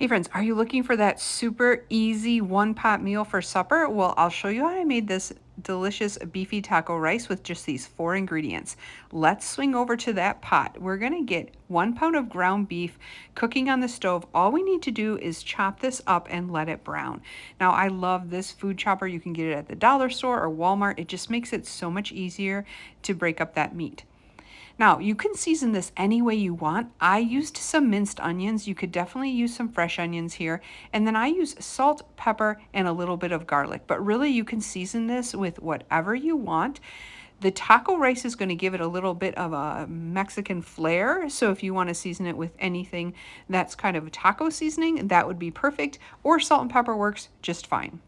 Hey friends, are you looking for that super easy one-pot meal for supper? Well, I'll show you how I made this delicious beefy taco rice with just these 4 ingredients. Let's swing over to that pot. We're gonna get 1 pound of ground beef cooking on the stove. All we need to do is chop this up and let it brown. Now, I love this food chopper. You can get it at the dollar store or Walmart. It just makes it so much easier to break up that meat. Now, you can season this any way you want. I used some minced onions. You could definitely use some fresh onions here. And then I use salt, pepper, and a little bit of garlic. But really, you can season this with whatever you want. The taco rice is going to give it a little bit of a Mexican flair. So if you want to season it with anything that's kind of taco seasoning, that would be perfect. Or salt and pepper works just fine.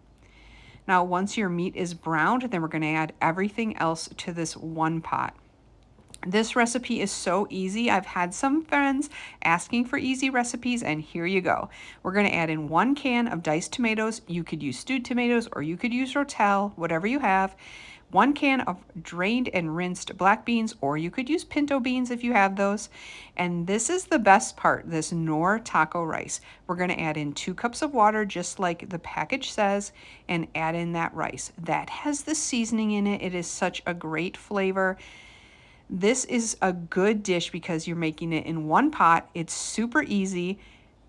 Now, once your meat is browned, then we're going to add everything else to this one pot. This recipe is so easy. I've had some friends asking for easy recipes, and here you go. We're going to add in 1 can of diced tomatoes. You could use stewed tomatoes or you could use rotel, whatever you have. 1 can of drained and rinsed black beans, or you could use pinto beans if you have those. And this is the best part, this Knorr taco rice. We're going to add in 2 cups of water, just like the package says, and add in that rice. That has the seasoning in it. It is such a great flavor. This is a good dish because you're making it in one pot. It's super easy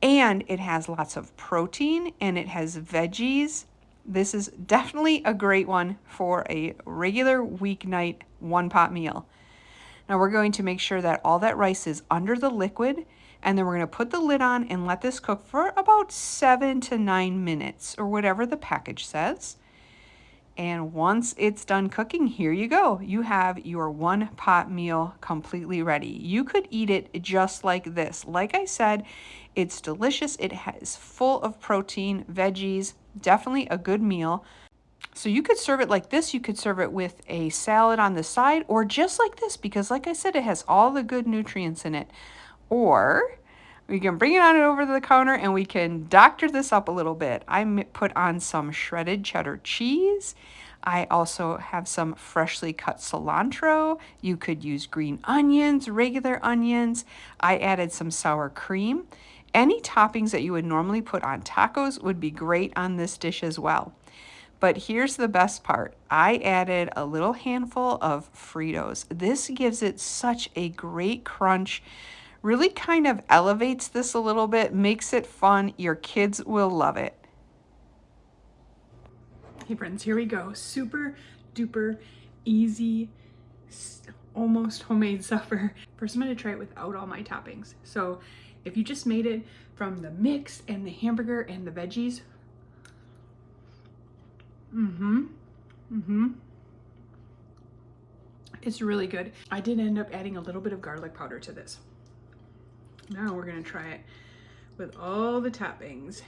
and it has lots of protein and it has veggies. This is definitely a great one for a regular weeknight one pot meal. Now we're going to make sure that all that rice is under the liquid, and then we're going to put the lid on and let this cook for about 7 to 9 minutes or whatever the package says. And once it's done cooking, here you go. You have your one pot meal completely ready. You could eat it just like this. Like I said, it's delicious. It is full of protein, veggies, definitely a good meal. So you could serve it like this. You could serve it with a salad on the side, or just like this, because like I said, it has all the good nutrients in it. Or we can bring it on over the counter and we can doctor this up a little bit. I put on some shredded cheddar cheese. I also have some freshly cut cilantro. You could use green onions, regular onions. I added some sour cream. Any toppings that you would normally put on tacos would be great on this dish as well. But here's the best part. I added a little handful of Fritos. This gives it such a great crunch. Really kind of elevates this a little bit, makes it fun. Your kids will love it. Hey friends, here we go. Super duper easy, almost homemade supper. First, I'm gonna try it without all my toppings. So if you just made it from the mix and the hamburger and the veggies, it's really good. I did end up adding a little bit of garlic powder to this. Now we're gonna try it with all the toppings.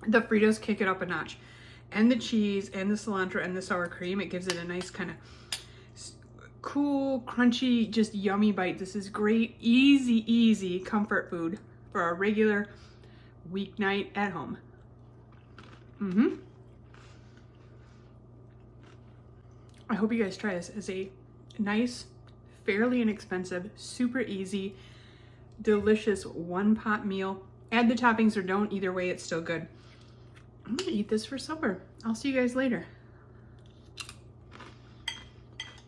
The Fritos kick it up a notch. And the cheese and the cilantro and the sour cream, it gives it a nice kind of cool, crunchy, just yummy bite. This is great, easy comfort food for a regular weeknight at home. I hope you guys try this as a nice, fairly inexpensive, super easy, delicious one pot meal. Add the toppings or don't, either way it's still good. I'm gonna eat this for supper. I'll see you guys later.